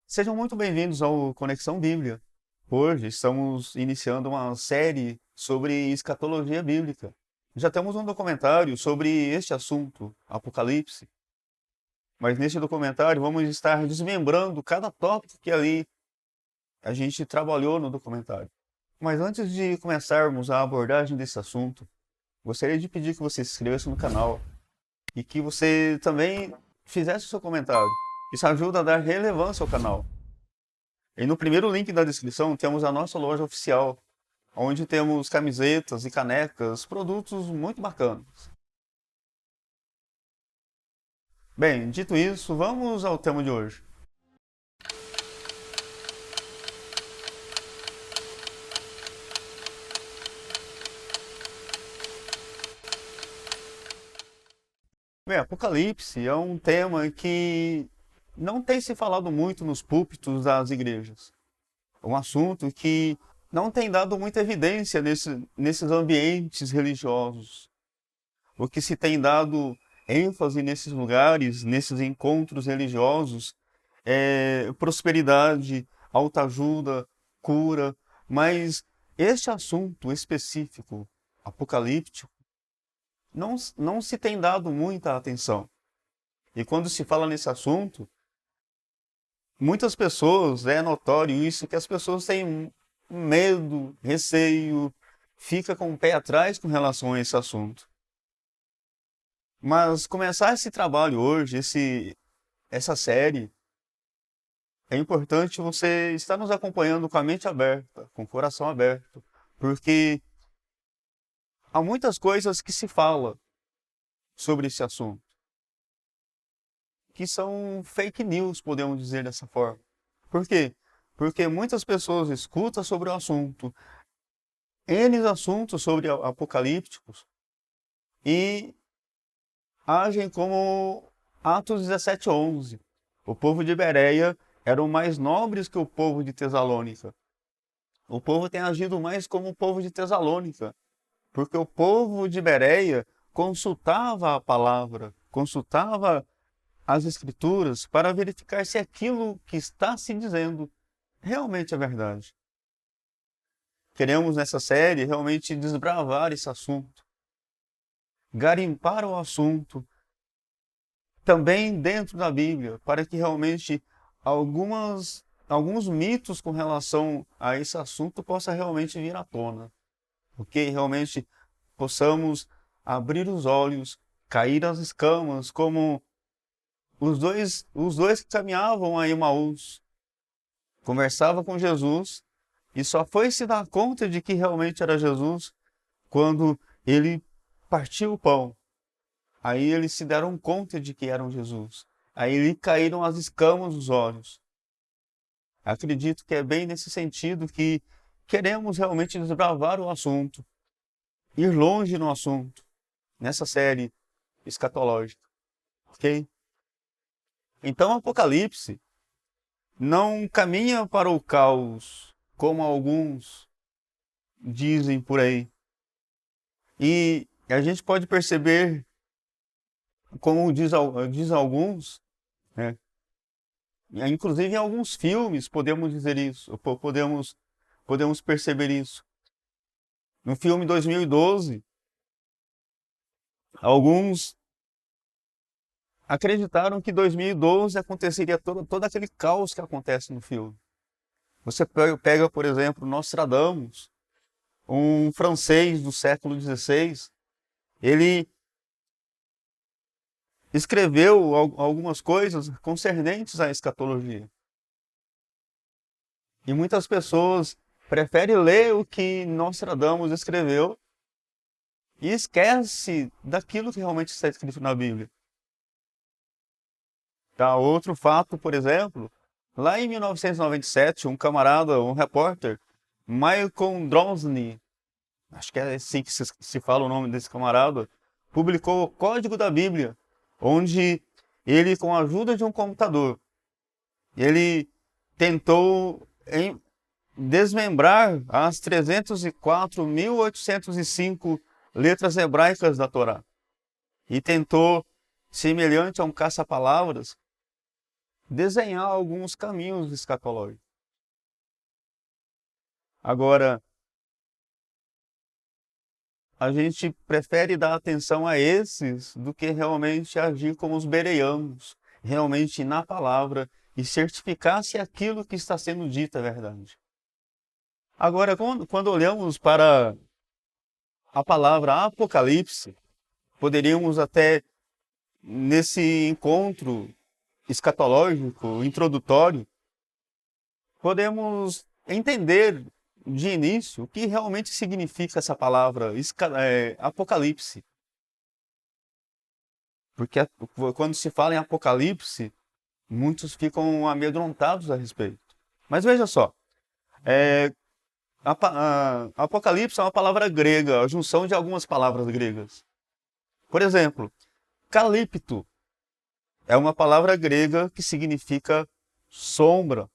Sejam muito bem-vindos ao Conexão Bíblia. Hoje estamos iniciando uma série sobre escatologia bíblica. Já temos um documentário sobre este assunto, Apocalipse, mas neste documentário vamos estar desmembrando cada tópico que ali a gente trabalhou no documentário. Mas antes de começarmos a abordagem desse assunto, gostaria de pedir que você se inscrevesse no canal e que você também fizesse o seu comentário. Isso ajuda a dar relevância ao canal. E no primeiro link da descrição temos a nossa loja oficial, onde temos camisetas e canecas, produtos muito bacanas. Bem, dito isso, vamos ao tema de hoje. Bem, Apocalipse é um tema que não tem se falado muito nos púlpitos das igrejas. É um assunto que não tem dado muita evidência nesses ambientes religiosos. O que se tem dado ênfase nesses lugares, nesses encontros religiosos, é prosperidade, autoajuda, cura, mas este assunto específico, apocalíptico, não se tem dado muita atenção. E quando se fala nesse assunto, muitas pessoas, é notório isso, que as pessoas têm medo, receio, fica com o pé atrás com relação a esse assunto. Mas começar esse trabalho hoje, essa série, é importante você estar nos acompanhando com a mente aberta, com o coração aberto, porque há muitas coisas que se fala sobre esse assunto, que são fake news, podemos dizer dessa forma. Por quê? Porque muitas pessoas escutam sobre o assunto, N assuntos sobre apocalípticos, e agem como Atos 17:11. O povo de Bereia eram mais nobres que o povo de Tesalônica. O povo tem agido mais como o povo de Tesalônica, porque o povo de Bereia consultava a palavra, consultava as escrituras para verificar se aquilo que está se dizendo realmente é verdade. Queremos nessa série realmente desbravar esse assunto, garimpar o assunto, também dentro da Bíblia, para que realmente alguns mitos com relação a esse assunto possam realmente vir à tona. Porque realmente possamos abrir os olhos, cair as escamas, como os dois que caminhavam a Emaús, conversavam com Jesus e só foi se dar conta de que realmente era Jesus quando ele partiu o pão. Aí eles se deram conta de que eram Jesus. Aí lhe caíram as escamas dos olhos. Acredito que é bem nesse sentido que queremos realmente desbravar o assunto, ir longe no assunto, nessa série escatológica, ok? Então, Apocalipse não caminha para o caos, como alguns dizem por aí. E a gente pode perceber, como diz alguns, né? Inclusive em alguns filmes podemos dizer isso, podemos perceber isso. No filme 2012, alguns acreditaram que 2012 aconteceria todo aquele caos que acontece no filme. Você pega, por exemplo, Nostradamus, um francês do século XVI, ele escreveu algumas coisas concernentes à escatologia. E muitas pessoas preferem ler o que Nostradamus escreveu e esquece daquilo que realmente está escrito na Bíblia. Tá? Outro fato, por exemplo, lá em 1997, um camarada, um repórter, Michael Drosny, acho que é assim que se fala o nome desse camarada, publicou o Código da Bíblia, onde ele, com a ajuda de um computador, ele tentou desmembrar as 304.805 letras hebraicas da Torá. E tentou, semelhante a um caça-palavras, desenhar alguns caminhos escatológicos. Agora, a gente prefere dar atenção a esses do que realmente agir como os bereanos, realmente ir na palavra e certificar se aquilo que está sendo dito é verdade. Agora, quando olhamos para a palavra Apocalipse, poderíamos até, nesse encontro escatológico, introdutório, podemos entender de início o que realmente significa essa palavra Apocalipse. Porque quando se fala em Apocalipse, muitos ficam amedrontados a respeito. Mas veja só, Apocalipse é uma palavra grega, a junção de algumas palavras gregas. Por exemplo, calipto é uma palavra grega que significa sombra.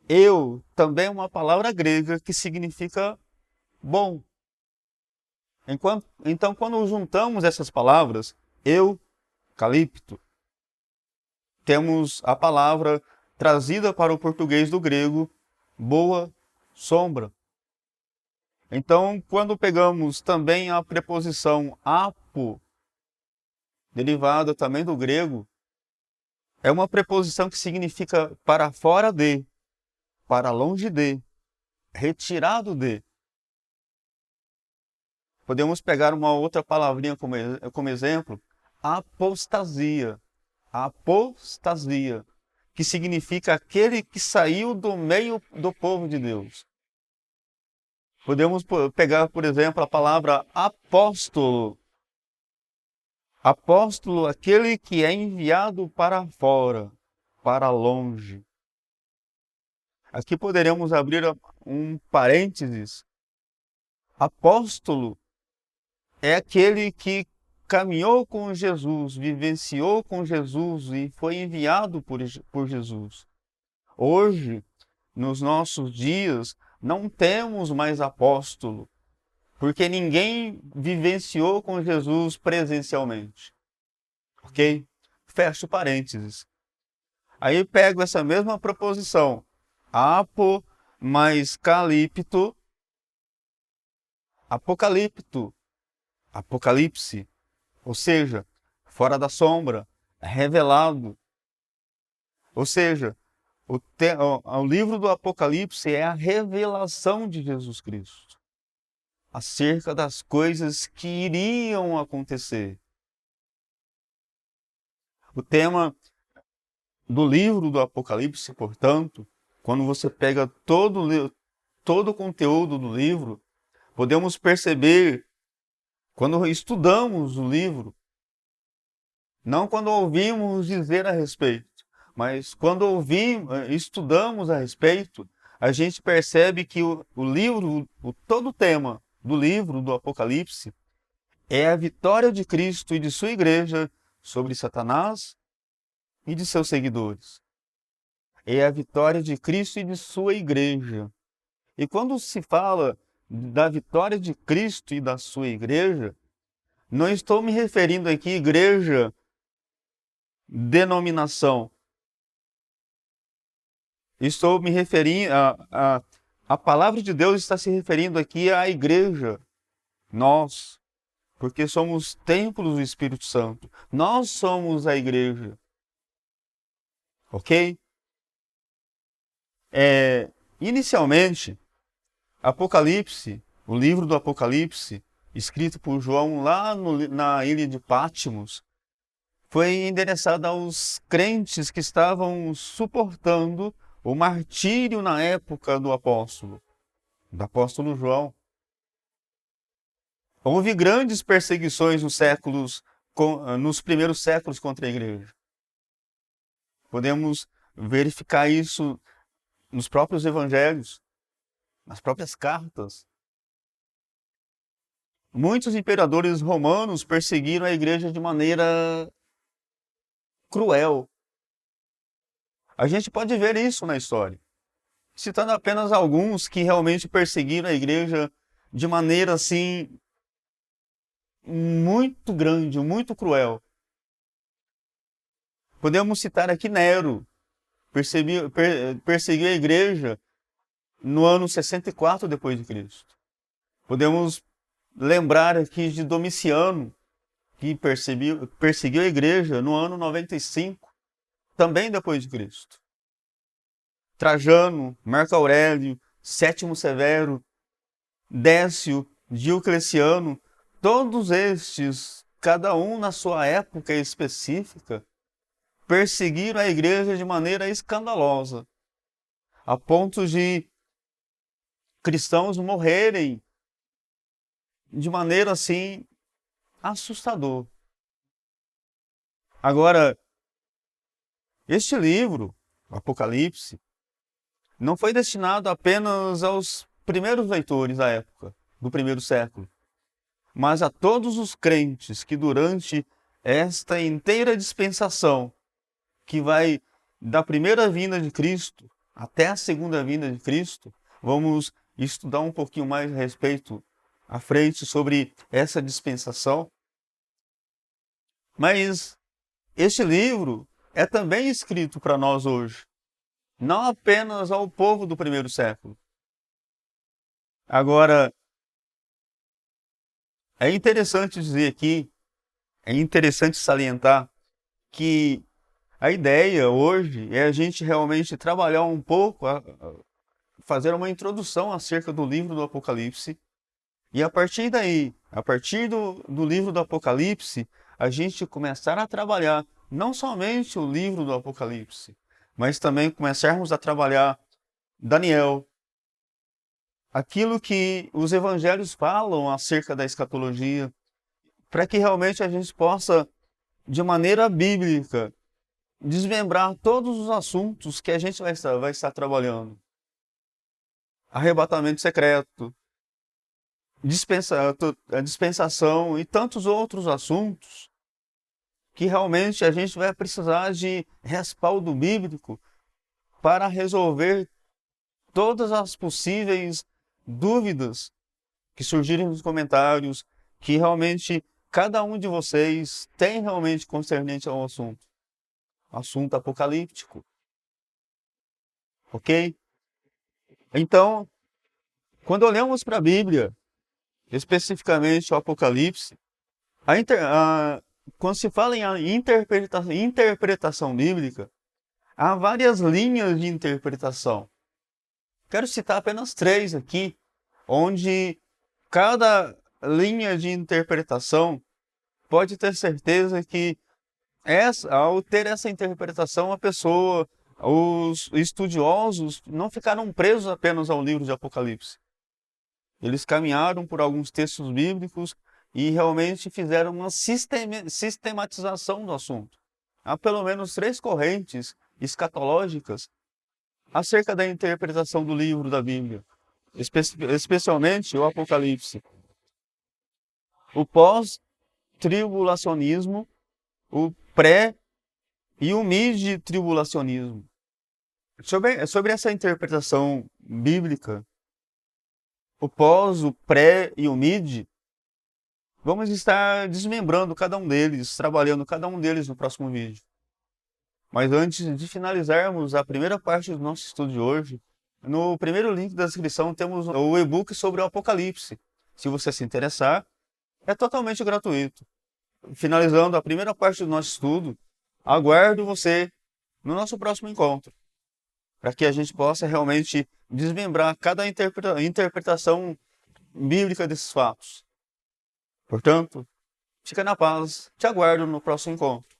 Eu também é uma palavra grega que significa bom. Então, quando juntamos essas palavras, calipto, temos a palavra trazida para o português do grego, boa sombra. Então, quando pegamos também a preposição apo, derivada também do grego, é uma preposição que significa para fora de, para longe de, retirado de. Podemos pegar uma outra palavrinha como exemplo, apostasia. Apostasia, que significa aquele que saiu do meio do povo de Deus. Podemos pegar, por exemplo, a palavra apóstolo. Apóstolo, aquele que é enviado para fora, para longe. Aqui poderemos abrir um parênteses. Apóstolo é aquele que caminhou com Jesus, vivenciou com Jesus e foi enviado por Jesus. Hoje, nos nossos dias, não temos mais apóstolo, porque ninguém vivenciou com Jesus presencialmente. Ok? Fecho parênteses. Aí pego essa mesma proposição, apo mais calipto, apocalipto, apocalipse, ou seja, fora da sombra, revelado. Ou seja, o livro do Apocalipse é a revelação de Jesus Cristo acerca das coisas que iriam acontecer. O tema do livro do Apocalipse, portanto, quando você pega todo o conteúdo do livro, podemos perceber, quando estudamos o livro, não quando ouvimos dizer a respeito, mas quando estudamos a respeito, a gente percebe que todo o tema do livro do Apocalipse é a vitória de Cristo e de sua igreja sobre Satanás e de seus seguidores. É a vitória de Cristo e de sua igreja. E quando se fala da vitória de Cristo e da sua igreja, não estou me referindo aqui à igreja denominação. Estou me referindo a palavra de Deus está se referindo aqui à igreja. Nós, porque somos templos do Espírito Santo. Nós somos a igreja. Ok? Inicialmente, Apocalipse, o livro do Apocalipse, escrito por João lá na ilha de Patmos, foi endereçado aos crentes que estavam suportando o martírio na época do apóstolo João. Houve grandes perseguições nos primeiros séculos contra a igreja. Podemos verificar isso nos próprios evangelhos, nas próprias cartas. Muitos imperadores romanos perseguiram a igreja de maneira cruel. A gente pode ver isso na história, citando apenas alguns que realmente perseguiram a igreja de maneira assim muito grande, muito cruel. Podemos citar aqui Nero, perseguiu a igreja no ano 64 depois de Cristo. Podemos lembrar aqui de Domiciano, que perseguiu a igreja no ano 95, também depois de Cristo. Trajano, Marco Aurélio, Sétimo Severo, Décio, Diocleciano, todos estes, cada um na sua época específica, perseguiram a igreja de maneira escandalosa, a ponto de cristãos morrerem de maneira assim assustadora. Agora, este livro, o Apocalipse, não foi destinado apenas aos primeiros leitores da época, do primeiro século, mas a todos os crentes que durante esta inteira dispensação, que vai da primeira vinda de Cristo até a segunda vinda de Cristo, vamos estudar um pouquinho mais a respeito à frente sobre essa dispensação. Mas este livro é também escrito para nós hoje, não apenas ao povo do primeiro século. Agora, é interessante dizer aqui, é interessante salientar que a ideia hoje é a gente realmente trabalhar um pouco, fazer uma introdução acerca do livro do Apocalipse, e a partir daí, a partir do livro do Apocalipse, a gente começar a trabalhar não somente o livro do Apocalipse, mas também começarmos a trabalhar Daniel, aquilo que os evangelhos falam acerca da escatologia, para que realmente a gente possa, de maneira bíblica, desmembrar todos os assuntos que a gente vai estar trabalhando. Arrebatamento secreto, a dispensação e tantos outros assuntos que realmente a gente vai precisar de respaldo bíblico para resolver todas as possíveis dúvidas que surgirem nos comentários, que realmente cada um de vocês tem realmente concernente ao assunto apocalíptico. Ok? Então, quando olhamos para a Bíblia, especificamente o Apocalipse, quando se fala em interpretação bíblica, há várias linhas de interpretação. Quero citar apenas 3 aqui, onde cada linha de interpretação pode ter certeza que ao ter essa interpretação, os estudiosos não ficaram presos apenas ao livro de Apocalipse. Eles caminharam por alguns textos bíblicos e realmente fizeram uma sistematização do assunto. Há pelo menos 3 correntes escatológicas acerca da interpretação do livro da Bíblia, especialmente o Apocalipse. O pós-tribulacionismo, o pré- e o mid-tribulacionismo. Sobre essa interpretação bíblica, o pós, o pré e o mid, vamos estar desmembrando cada um deles, trabalhando cada um deles no próximo vídeo. Mas antes de finalizarmos a primeira parte do nosso estudo de hoje, no primeiro link da descrição temos o e-book sobre o Apocalipse. Se você se interessar, é totalmente gratuito. Finalizando a primeira parte do nosso estudo, aguardo você no nosso próximo encontro, para que a gente possa realmente desmembrar cada interpretação bíblica desses fatos. Portanto, fica na paz, te aguardo no próximo encontro.